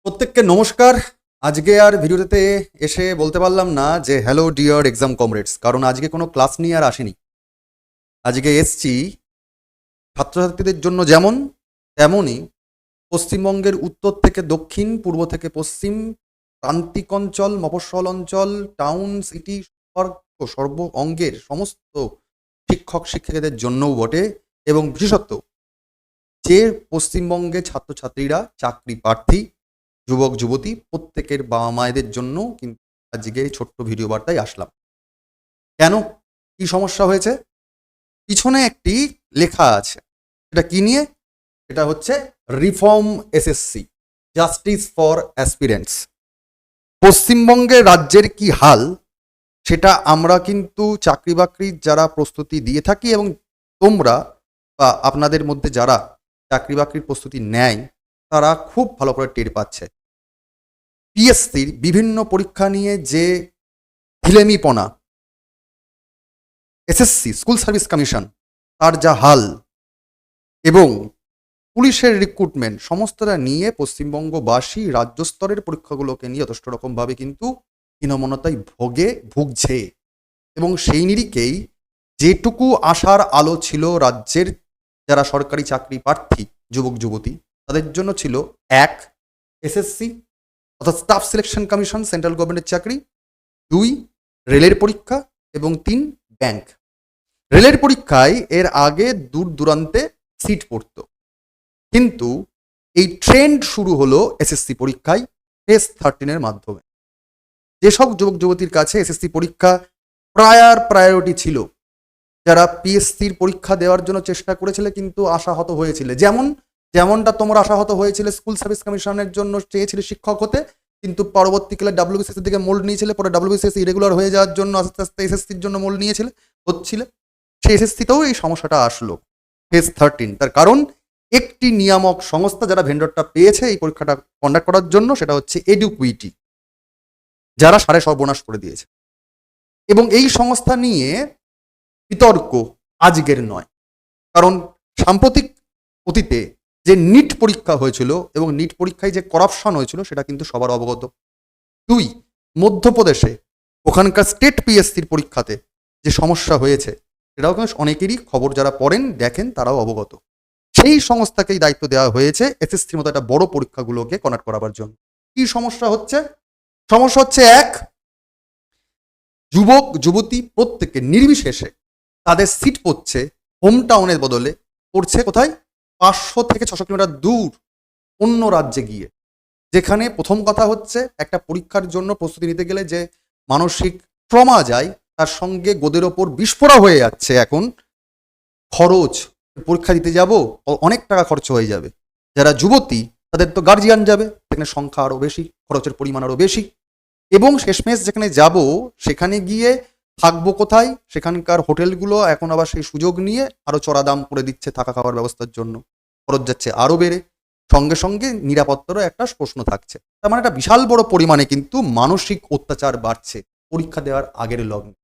প্রত্যেককে নমস্কার। আজকে আর ভিডিওতে এসে বলতে পারলাম না যে হ্যালো ডিয়ার এক্সাম কমরেডস, কারণ আজকে কোনো ক্লাস নিয়ে আর আসেনি। আজকে এসছি ছাত্রছাত্রীদের জন্য যেমন তেমনই পশ্চিমবঙ্গের উত্তর থেকে দক্ষিণ, পূর্ব থেকে পশ্চিম, প্রান্তিক অঞ্চল, মফস্বল অঞ্চল, টাউন, সিটি, সর্ব অঙ্গের সমস্ত শিক্ষক শিক্ষিকাদের জন্যও বটে। এবং বিশেষত যে পশ্চিমবঙ্গে ছাত্রছাত্রীরা চাকরি প্রার্থী, যুবক যুবতী, প্রত্যেকের বাবা মায়েদের জন্য কিন্তু আজকে এই ছোট্ট ভিডিও বার্তায় আসলাম। কেন, কি সমস্যা হয়েছে? পিছনে একটি লেখা আছে, এটা কি নিয়ে? এটা হচ্ছে reform SSC, justice for aspirants. পশ্চিমবঙ্গের রাজ্যের কি হাল সেটা আমরা কিন্তু চাকরি বাকরির যারা প্রস্তুতি দিয়ে থাকি এবং তোমরা বা আপনাদের মধ্যে যারা চাকরি বাকরির প্রস্তুতি নেয় তারা খুব ভালো করে টের পাচ্ছে। পিএসসির বিভিন্ন পরীক্ষা নিয়ে যে ঢিলেমিপনা, এসএসসি স্কুল সার্ভিস কমিশন তার যা হাল, এবং পুলিশের রিক্রুটমেন্ট, সমস্তটা নিয়ে পশ্চিমবঙ্গবাসী রাজ্য স্তরের পরীক্ষাগুলোকে নিয়ে যথেষ্ট রকমভাবে কিন্তু হীনমন্যতায় ভুগছে। এবং সেই নিরিখেই যেটুকু আশার আলো ছিল রাজ্যের যারা সরকারি চাকরি প্রার্থী যুবক যুবতী, তাদের জন্য ছিল এক, এসএসসি অর্থাৎ স্টাফ সিলেকশন কমিশন, সেন্ট্রাল গভর্নমেন্টের চাকরি; দুই, রেলের পরীক্ষা; এবং তিন, ব্যাংক। রেলের পরীক্ষায় এর আগে দূর দূরান্তে সিট পড়তো, কিন্তু এই ট্রেন্ড শুরু হলো এসএসসি পরীক্ষায় ফেজ 13-এর মাধ্যমে। যেসব যুবক যুবতীর কাছে এসএসসি পরীক্ষা প্রায়োরিটি ছিল, যারা পিএসসির পরীক্ষা দেওয়ার জন্য চেষ্টা করেছিলে কিন্তু আশাহত হয়েছিল, যেমনটা তোমরা আশাহত হয়েছিলে স্কুল সার্ভিস কমিশনের জন্য, চেয়েছিলে শিক্ষক হতে, কিন্তু পরবর্তীকালে ডাব্লিউবিসিএস দিকে মোল্ড নিয়েছিলে, পরে ডাব্লিউবিসিএস ইরেগুলার হয়ে যাওয়ার জন্য আস্তে আস্তে এসএসসির জন্য মোল্ড হচ্ছিলে। সেই এসএসসিতেও এই সমস্যাটা আসলো ফেজ 13। তার কারণ একটি নিয়ামক সংস্থা যারা ভেন্ডরটা পেয়েছে এই পরীক্ষাটা কন্ডাক্ট করার জন্য, সেটা হচ্ছে এডুকুইটি, যারা সাড়ে সর্বনাশ করে দিয়েছে। এবং এই সংস্থা নিয়ে বিতর্ক আজকের নয়, কারণ সাম্প্রতিক অতীতে যে নিট পরীক্ষা হয়েছিল এবং নিট পরীক্ষায় যে করাপশন হয়েছিল সেটা কিন্তু সবার অবগত। দুই, মধ্যপ্রদেশে ওখানকার স্টেট পিএসসির পরীক্ষাতে যে সমস্যা হয়েছে সেটাও কিন্তু অনেকেরই খবর, যারা পড়েন দেখেন তারাও অবগত। সেই সংস্থাকেই দায়িত্ব দেওয়া হয়েছে এসএসসির মতো একটা বড় পরীক্ষাগুলোকে কন্ডাক্ট করাবার জন্য। কি সমস্যা হচ্ছে? সমস্যা হচ্ছে এক, যুবক যুবতী প্রত্যেকে নির্বিশেষে তাদের সিট পড়ছে হোম টাউনের বদলে পড়ছে কোথায়? 500 থেকে 600 কিলোমিটার দূর অন্য রাজ্যে গিয়ে, যেখানে প্রথম কথা হচ্ছে একটা পরীক্ষার জন্য প্রস্তুতি নিতে গেলে যে মানসিক ট্রমা যায়, তার সঙ্গে গোদের ওপর বিস্ফোরা হয়ে যাচ্ছে এখন খরচ। পরীক্ষা দিতে যাব, অনেক টাকা খরচ হয়ে যাবে। যারা যুবতী তাদের তো গার্জিয়ান যাবে, সেখানে সংখ্যা আরও বেশি, খরচের পরিমাণ আরও বেশি। এবং শেষমেশ যেখানে যাব সেখানে গিয়ে থাকবো কোথায়? সেখানকার হোটেলগুলো এখন আবার সেই সুযোগ নিয়ে আরও চড়া দাম করে দিচ্ছে থাকা খাওয়ার ব্যবস্থার জন্য, খরচ যাচ্ছে আরও বেড়ে, সঙ্গে সঙ্গে নিরাপত্তারও একটা প্রশ্ন থাকছে। তার মানে একটা বিশাল বড় পরিমাণে কিন্তু মানসিক অত্যাচার বাড়ছে পরীক্ষা দেওয়ার আগের লগ্নে।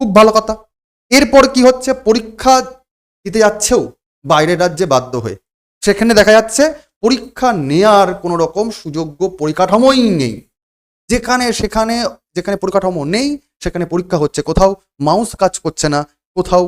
খুব ভালো কথা। এরপর কি হচ্ছে? পরীক্ষা দিতে যাচ্ছেও বাইরের রাজ্যে বাধ্য হয়ে, সেখানে দেখা যাচ্ছে পরীক্ষা নেয়ার কোনো রকম সুযোগ্য পরিকাঠামোই নেই। যেখানে পরিকাঠামো নেই সেখানে পরীক্ষা হচ্ছে, কোথাও মাউস কাজ করছে না, কোথাও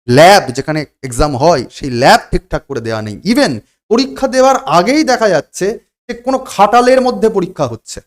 ল্যাব যেখানে এক্সাম হয় সেই ল্যাব ঠিকঠাক করে দেওয়া নেই। ইভেন পরীক্ষা দেওয়ার আগেই দেখা যাচ্ছে যে কোনো খাটালের মধ্যে পরীক্ষা হচ্ছে,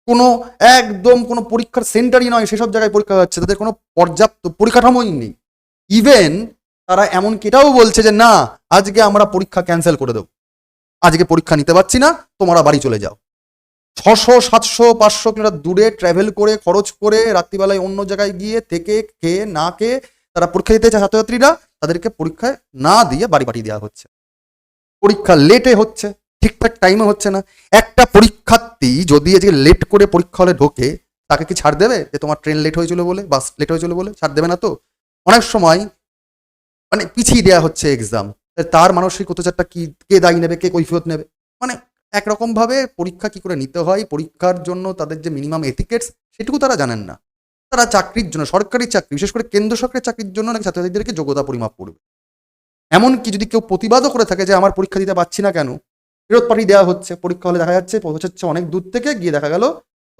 কোনো পরীক্ষার সেন্টারই নয় সেসব জায়গায় পরীক্ষা হচ্ছে, তাদের কোনো পর্যাপ্ত পরিকাঠামোই নেই। ইভেন তারা এমনকি এটাও বলছে যে না, আজকে আমরা পরীক্ষা ক্যান্সেল করে দেবো, আজকে পরীক্ষা নিতে পারছি না, তোমরা বাড়ি চলে যাও। 600, 700, 500 কিলোমিটার দূরে ট্রাভেল করে, খরচ করে, রাত্রিবেলায় অন্য জায়গায় গিয়ে থেকে খেয়ে না খেয়ে তারা পরীক্ষা দিতে চায় ছাত্রছাত্রীরা, তাদেরকে পরীক্ষায় না দিয়ে বাড়ি পাঠিয়ে দেওয়া হচ্ছে। পরীক্ষা লেটে হচ্ছে, ঠিকঠাক টাইমে হচ্ছে না। একটা পরীক্ষার্থী যদি আজকে লেট করে পরীক্ষা হলে ঢোকে, তাকে কি ছাড় দেবে যে তোমার ট্রেন লেট হয়েছিল বলে, বাস লেট হয়েছিল বলে? ছাড় দেবে না তো। অনেক সময় মানে পিছিয়ে দেওয়া হচ্ছে এক্সাম, তার মানসিক অত্যাচারটা কি, কে দায়ী নেবে, কে কৈফিয়ত নেবে? মানে একরকমভাবে পরীক্ষা কি করে নিতে হয়, পরীক্ষার জন্য তাদের যে মিনিমাম এথিকেটস সেটুকু তারা জানেন না। তারা চাকরির জন্য, সরকারি চাকরি, বিশেষ করে কেন্দ্র সরকারের চাকরির জন্য নাকি ছাত্রছাত্রীদেরকে যোগ্যতা পরিমাপ করবে। এমনকি যদি কেউ প্রতিবাদও করে থাকে যে আমার পরীক্ষা দিতে পারছি না কেন, ফেরত পাঠিয়ে দেওয়া হচ্ছে। পরীক্ষা হলে দেখা যাচ্ছে পৌঁছাচ্ছে অনেক দূর থেকে, গিয়ে দেখা গেল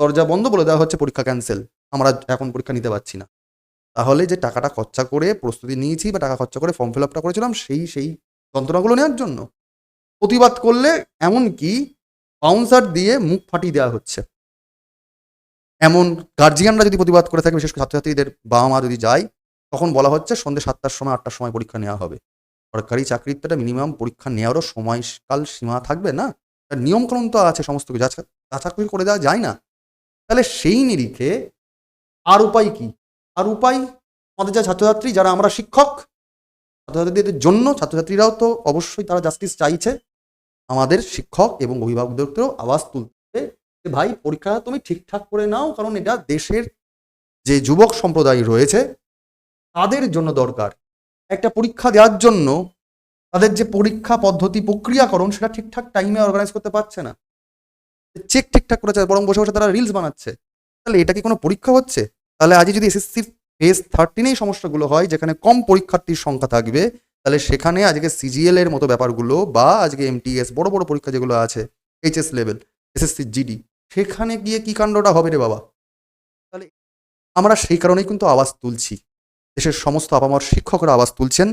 দরজা বন্ধ, বলে দেওয়া হচ্ছে পরীক্ষা ক্যান্সেল, আমরা এখন পরীক্ষা নিতে পারছি না। তাহলে যে টাকাটা খরচা করে প্রস্তুতি নিয়েছি বা টাকা খরচা করে ফর্ম ফিল আপটা করেছিলাম সেই যন্ত্রণাগুলো নেওয়ার জন্য প্রতিবাদ করলে এমনকি বাউন্সার দিয়ে মুখ ফাটিয়ে দেওয়া হচ্ছে। এমন গার্জিয়ানরা যদি প্রতিবাদ করে থাকে, বিশেষ করে ছাত্রছাত্রীদের বাবা মা যদি যায়, তখন বলা হচ্ছে সন্ধ্যে 7টার সময় 8টার সময় পরীক্ষা নেওয়া হবে। সরকারি চাকরির তো একটা মিনিমাম পরীক্ষা নেওয়ারও সময়কাল সীমা থাকবে না? তার নিয়মকানুন তো আছে সমস্ত কিছু, যাচাকরি করে দেওয়া যায় না? তাহলে সেই নিরিখে আর উপায় কি? আর উপায় আমাদের যা ছাত্রছাত্রী, যারা আমরা শিক্ষক, ছাত্রছাত্রীদের জন্য ছাত্রছাত্রীরাও তো অবশ্যই তারা জাস্টিস চাইছে। আমাদের শিক্ষক এবং অভিভাবকদেরকেও আওয়াজ তুলতে যে ভাই পরীক্ষা তুমি ঠিকঠাক করে নাও, কারণ এটা দেশের যে যুবক সম্প্রদায় রয়েছে তাদের জন্য দরকার। একটা পরীক্ষা দেওয়ার জন্য তাদের যে পরীক্ষা পদ্ধতি প্রক্রিয়াকরণ সেটা ঠিকঠাক টাইমে অর্গানাইজ করতে পারছে না, চেক ঠিকঠাক করেছে, বরং বসে বসে তারা রিলস বানাচ্ছে। তাহলে এটা কি কোনো পরীক্ষা হচ্ছে? তাহলে আজকে যদি এসএসসি ফেজ 13 এই সমস্যাগুলো হয়, যেখানে কম পরীক্ষার্থীর সংখ্যা থাকবে, তাহলে সেখানে আজকে সিজিএল এর মতো ব্যাপারগুলো বা আজকে এমটিএস বড় বড় পরীক্ষা যেগুলো আছে, এইচএস লেভেল, এসএসসি জিডি, সেখানে গিয়ে কি কাণ্ডটা হবে রে বাবা? তাহলে আমরা সেই কারণেই কিন্তু আওয়াজ তুলছি। দেশের সমস্ত আপামর শিক্ষকরা আওয়াজ তুলছেন।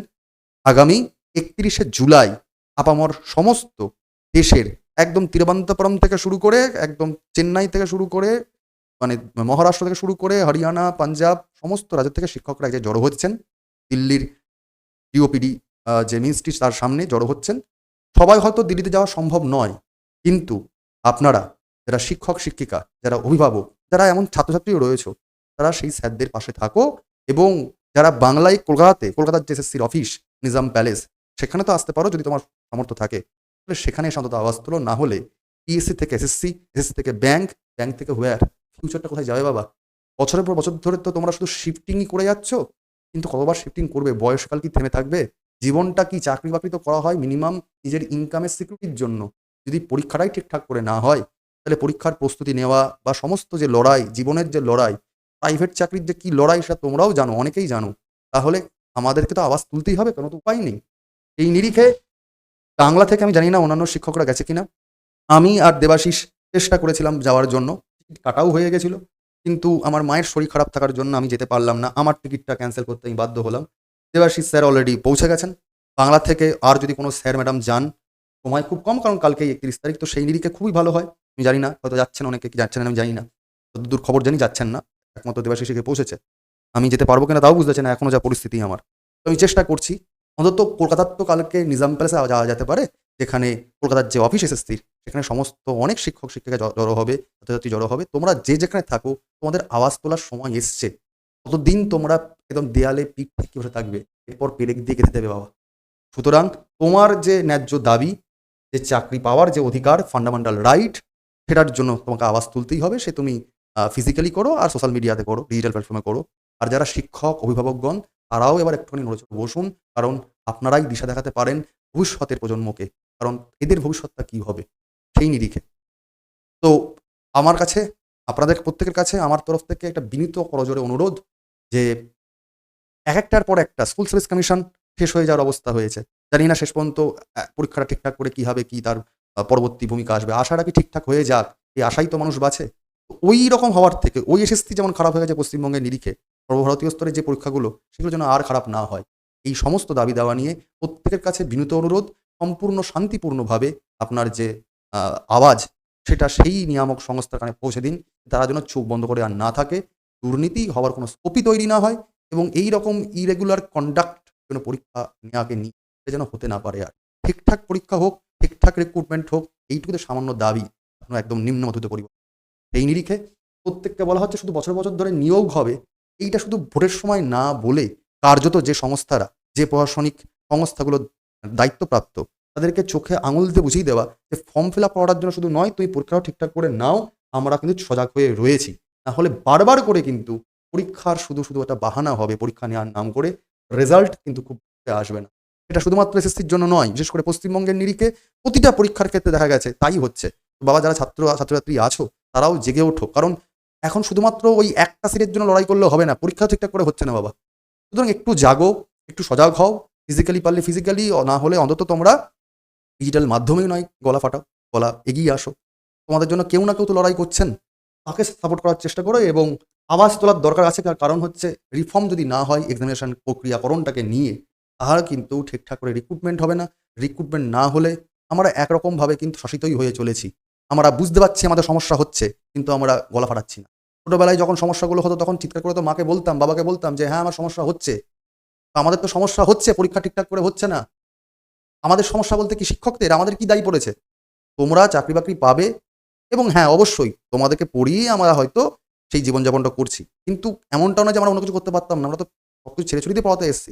আগামী 31শে জুলাই আপামর সমস্ত দেশের, একদম তিরুবনন্তপুরম থেকে শুরু করে, একদম চেন্নাই থেকে শুরু করে, মানে মহারাষ্ট্র থেকে শুরু করে হরিয়ানা, পাঞ্জাব, সমস্ত রাজ্য থেকে শিক্ষকরা যে জড়ো হচ্ছেন দিল্লির ডিওপিডি যে মিনিস্ট্রি, তার সামনে জড়ো হচ্ছেন। সবাই হয়তো দিল্লিতে যাওয়া সম্ভব নয়, কিন্তু আপনারা যারা শিক্ষক শিক্ষিকা, যারা অভিভাবক, যারা এমন ছাত্রছাত্রীও রয়েছে, তারা সেই স্যারদের পাশে থাকো। এবং যারা বাংলায় কলকাতার যে এসএসসির অফিস নিজাম প্যালেস, সেখানে তো আসতে পারো যদি তোমার সামর্থ্য থাকে, তাহলে সেখানে এসে অন্তত আওয়াজ তোলো। না হলে পিএসসি থেকে এসএসসি, এসএসসি থেকে ব্যাংক, ব্যাংক থেকে হোয়ার, ফিউচারটা কোথায় যাবে বাবা? বছরের পর বছর ধরে তো তোমরা শুধু শিফটিংই করে যাচ্ছ, কিন্তু কতবার শিফটিং করবে? বয়সকাল কি থেমে থাকবে? জীবনটা কি, চাকরি বাকরি তো করা হয় মিনিমাম নিজের ইনকামের সিকিউরিটির জন্য। যদি পরীক্ষাটাই ঠিকঠাক করে না হয়, তাহলে পরীক্ষার প্রস্তুতি নেওয়া বা সমস্ত যে লড়াই, জীবনের যে লড়াই, প্রাইভেট চাকরির যে কি লড়াই, সেটা তোমরাও জানো, অনেকেই জানো। তাহলে আমাদেরকে তো আওয়াজ তুলতেই হবে, কোনো তো উপায় নেই। এই নিরিখে বাংলা থেকে আমি জানি না অন্যান্য শিক্ষকরা গেছে কিনা, আমি আর দেবাশিস চেষ্টা করেছিলাম যাওয়ার জন্য, টিকিট কাটাও হয়ে গেছিল, কিন্তু আমার মায়ের শরীর খারাপ থাকার জন্য আমি যেতে পারলাম না। আমার টিকিটটা ক্যান্সেল করতে আমি বাধ্য হলাম। দেবাশিস স্যার অলরেডি পৌঁছে গেছেন। বাংলা থেকে আর যদি কোনো স্যার ম্যাডাম যান, সময় খুব কম, কারণ কালকেই 31 তারিখ, তো সেই নিরিখে খুবই ভালো হয়। আমি জানি না, হয়তো যাচ্ছেন অনেকে, কি যাচ্ছেন না আমি জানি না, যতদূর খবর জানি যাচ্ছেন না, একমাত্র দেবাশিস এসে পৌঁছেছে। আমি যেতে পারবো কিনা তাও বুঝতে পারছি না, এখনো যা পরিস্থিতি আমার। তো আমি চেষ্টা করছি, অন্তত কলকাতার তো কালকে নিজাম প্যালেসে যাওয়া যেতে পারে, যেখানে কলকাতার যে অফিস এসএসসির, সেখানে সমস্ত অনেক শিক্ষক শিক্ষিকা জড়ো হবে, ছাত্রছাত্রী জড়ো হবে। তোমরা যে যেখানে থাকো, তোমাদের আওয়াজ তোলার সময় এসছে। ততদিন তোমরা একদম দেয়ালে পিঠ থেকে বসে থাকবে, এরপর পেরেক দিয়ে কেটে দেবে বাবা। সুতরাং তোমার যে ন্যায্য দাবি, যে চাকরি পাওয়ার যে অধিকার, ফান্ডামেন্টাল রাইট, সেটার জন্য তোমাকে আওয়াজ তুলতেই হবে। সে তুমি ফিজিক্যালি করো আর সোশ্যাল মিডিয়াতে করো, ডিজিটাল প্ল্যাটফর্মে করো। আর যারা শিক্ষক অভিভাবকগণ, তারাও এবার একটুখানি নড়েচড়ে বসুন, কারণ আপনারাই দিশা দেখাতে পারেন ভবিষ্যতের প্রজন্মকে। কারণ এদের ভবিষ্যৎটা কি হবে সেই নিরিখে। তো আমার কাছে, আপনাদের প্রত্যেকের কাছে আমার তরফ থেকে একটা বিনীত করজোড়ে অনুরোধ, যে একটার পর একটা স্কুল সার্ভিস কমিশন শেষ হয়ে যাওয়ার অবস্থা হয়েছে। জানি না শেষ পর্যন্ত পরীক্ষাটা ঠিকঠাক করে কি হবে, কি তার পরবর্তী ভূমিকা আসবে। আশাটা কি ঠিকঠাক হয়ে যাক, এই আশাই তো মানুষ বাঁচে। তো ওই রকম হওয়ার থেকে, ওই এসএসসি যেমন খারাপ হয়ে গেছে পশ্চিমবঙ্গের নিরিখে, সর্বভারতীয় স্তরের যে পরীক্ষাগুলো, সেগুলো যেন আর খারাপ না হয়। এই সমস্ত দাবি দাওয়া নিয়ে প্রত্যেকের কাছে বিনীত অনুরোধ, সম্পূর্ণ শান্তিপূর্ণভাবে আপনার যে আওয়াজ, সেটা সেই নিয়ামক সংস্থার কানে পৌঁছে দিন। তারা যেন চোখ বন্ধ করে আর না থাকে, দুর্নীতি হওয়ার কোনো স্কোপই তৈরি না হয়, এবং এই রকম ইরেগুলার কন্ডাক্ট যেন পরীক্ষা নেওয়াকে নিয়ে এটা যেন হতে না পারে। আর ঠিকঠাক পরীক্ষা হোক, ঠিকঠাক রিক্রুটমেন্ট হোক, এইটুকুতে সামান্য দাবি, একদম নিম্ন মধ্যবিত্ত পরিবার। এই নিরিখে প্রত্যেককে বলা হচ্ছে শুধু বছর বছর ধরে নিয়োগ হবে, এইটা শুধু ভোটের সময় না বলে, কার্যত যে সংস্থারা, যে প্রশাসনিক সংস্থাগুলো দায়িত্বপ্রাপ্ত, তাদেরকে চোখে আঙুল দিয়ে বুঝিয়ে দেওয়া যে ফর্ম ফিল আপ করার জন্য শুধু নয়, তুমি পরীক্ষাও ঠিকঠাক করে নাও, আমরা কিন্তু সজাগ হয়ে রয়েছি। না হলে বারবার করে কিন্তু পরীক্ষার শুধু শুধু একটা বাহানা হবে, পরীক্ষা নেওয়ার নাম করে রেজাল্ট কিন্তু খুব আসবে না। এটা শুধুমাত্র এসএসসির জন্য নয়, বিশেষ করে পশ্চিমবঙ্গের নিরিখে প্রতিটা পরীক্ষার ক্ষেত্রে দেখা গেছে তাই হচ্ছে। বাবা, যারা ছাত্রছাত্রী আছো, তারাও জেগে ওঠো, কারণ এখন শুধুমাত্র ওই একটা সিটের জন্য লড়াই করলে হবে না, পরীক্ষা ঠিকঠাক করে হচ্ছে না বাবা। সুতরাং একটু জাগো, একটু সজাগ হও, ফিজিক্যালি পারলে ফিজিক্যালি, না হলে অন্তত তোমরা ডিজিটাল মাধ্যমেই নয়, গলা ফাটাও, গলা এগিয়ে আসো। তোমাদের জন্য কেউ না কেউ তো লড়াই করছেন, তাকে সাপোর্ট করার চেষ্টা করো। এবং আওয়াজ তোলার দরকার আছে, তার কারণ হচ্ছে রিফর্ম যদি না হয় এক্সামিনেশন প্রক্রিয়াকরণটাকে নিয়ে, তাহলে কিন্তু ঠিকঠাক করে রিক্রুটমেন্ট হবে না। রিক্রুটমেন্ট না হলে আমরা একরকমভাবে কিন্তু শাসিতই হয়ে চলেছি। আমরা বুঝতে পারছি আমাদের সমস্যা হচ্ছে, কিন্তু আমরা গলা ফাটাচ্ছি না। ছোটবেলায় যখন সমস্যাগুলো হতো তখন চিৎকার করে তো মাকে বলতাম, বাবাকে বলতাম যে হ্যাঁ আমার সমস্যা হচ্ছে। তো আমাদের তো সমস্যা হচ্ছে, পরীক্ষা ঠিকঠাক করে হচ্ছে না। আমাদের সমস্যা বলতে কি শিক্ষকদের? আমাদের কি দায়ী পড়েছে? তোমরা চাকরি বাকরি পাবে, এবং হ্যাঁ অবশ্যই তোমাদেরকে পড়িয়েই আমরা হয়তো সেই জীবনযাপনটা করছি। কিন্তু এমনটাও না যে আমরা অন্য কিছু করতে পারতাম না। আমরা তো সবকিছু ছেড়ে ছুড়ে দিয়ে পড়াতে এসেছি।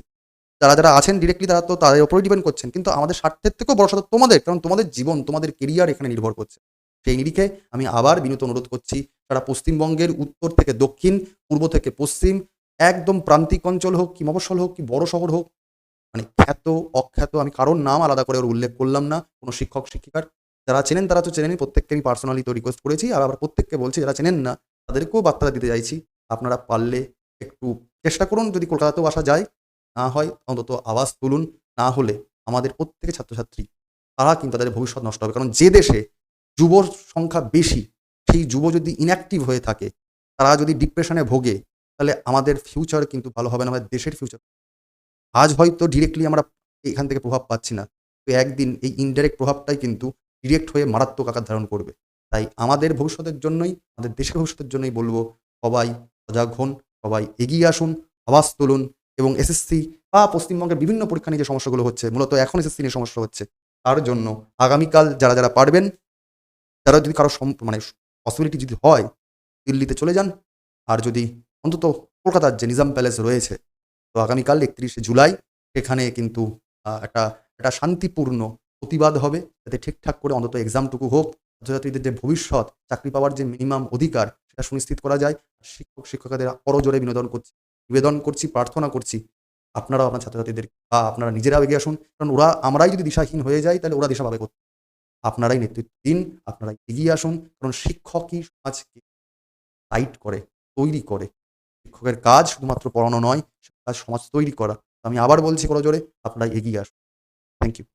যারা আছেন ডিরেক্টলি তারা তো তাদের উপরেই ডিপেন্ড করছেন। কিন্তু আমাদের স্বার্থের থেকেও বড় স্বার্থ তোমাদের। কারণ তোমাদের জীবন, তোমাদের কেরিয়ার এখানে নির্ভর করছে। সেই নিরিখে আমি আবার বিনীত অনুরোধ করছি, সারা পশ্চিমবঙ্গের উত্তর থেকে দক্ষিণ, পূর্ব থেকে পশ্চিম, একদম প্রান্তিক অঞ্চল হোক কি মফস্বল হোক কি বড় শহর হোক, মানে খ্যাত, অখ্যাত, আমি কারোর নাম আলাদা করে ওর উল্লেখ করলাম না। কোনো শিক্ষক, শিক্ষিকার যারা চেনেন তারা তো চেনেনই, প্রত্যেককে আমি পার্সোনালি তো রিকোয়েস্ট করেছি। আর আবার প্রত্যেককে বলছি যারা চেনেন না তাদেরকেও বার্তাটা দিতে চাইছি, আপনারা পারলে একটু চেষ্টা করুন। যদি কলকাতাতেও আসা যায়, না হয় অন্তত আওয়াজ তুলুন। না হলে আমাদের প্রত্যেকে ছাত্রছাত্রী, তারা কিন্তু তাদের ভবিষ্যৎ নষ্ট হবে। কারণ যে দেশে যুবর সংখ্যা বেশি, সেই যুব যদি ইনঅ্যাক্টিভ হয়ে থাকে, তারা যদি ডিপ্রেশনে ভোগে, তাহলে আমাদের ফিউচার কিন্তু ভালো হবে না, আমাদের দেশের ফিউচার। আজ হয়তো ডিরেক্টলি আমরা এখান থেকে প্রভাব পাচ্ছি না। তো একদিন এই ইনডাইরেক্ট প্রভাবটাই কিন্তু ডিরেক্ট হয়ে মারাত্মক আকার ধারণ করবে। তাই আমাদের ভবিষ্যতের জন্যই, আমাদের দেশের ভবিষ্যতের জন্যই বলবো, সবাই সজাগ হন, সবাই এগিয়ে আসুন, আওয়াজ তুলুন। এবং এসএসসি বা পশ্চিমবঙ্গের বিভিন্ন পরীক্ষা নিয়ে যে সমস্যাগুলো হচ্ছে, মূলত এখন এসএসসি নিয়ে সমস্যা হচ্ছে। তার জন্য আগামীকাল যারা পারবেন, তারা যদি কারো মানে পসিবিলিটি যদি হয়, দিল্লিতে চলে যান। আর যদি অন্তত কলকাতার যে নিজাম প্যালেস রয়েছে, তো আগামীকাল ৩১শে জুলাই সেখানে কিন্তু একটা একটা শান্তিপূর্ণ প্রতিবাদ হবে, যাতে ঠিকঠাক করে অন্তত এক্সামটুকু হোক। ছাত্রছাত্রীদের যে ভবিষ্যৎ, চাকরি পাওয়ার যে মিনিমাম অধিকার, সেটা সুনিশ্চিত করা যায়। শিক্ষক শিক্ষিকাদের করজোড়ে নিবেদন করছি, প্রার্থনা করছি, আপনারাও আপনার ছাত্রছাত্রীদের বা আপনারা নিজেরাও এগিয়ে আসুন। কারণ আমরাই যদি দিশাহীন হয়ে যাই, তাহলে ওরা দিশা পাবে কোথায়? আপনারাই নেতৃত্ব দিন, আপনারাই এগিয়ে আসুন। কারণ শিক্ষকই সমাজকে টাইট করে, তৈরি করে। শিক্ষকের কাজ শুধুমাত্র পড়ানো নয়, কাজ সমাজ তৈরি করা। আমি আবার বলছি করজোড়ে, আপনারা এগিয়ে আসুন। Thank you.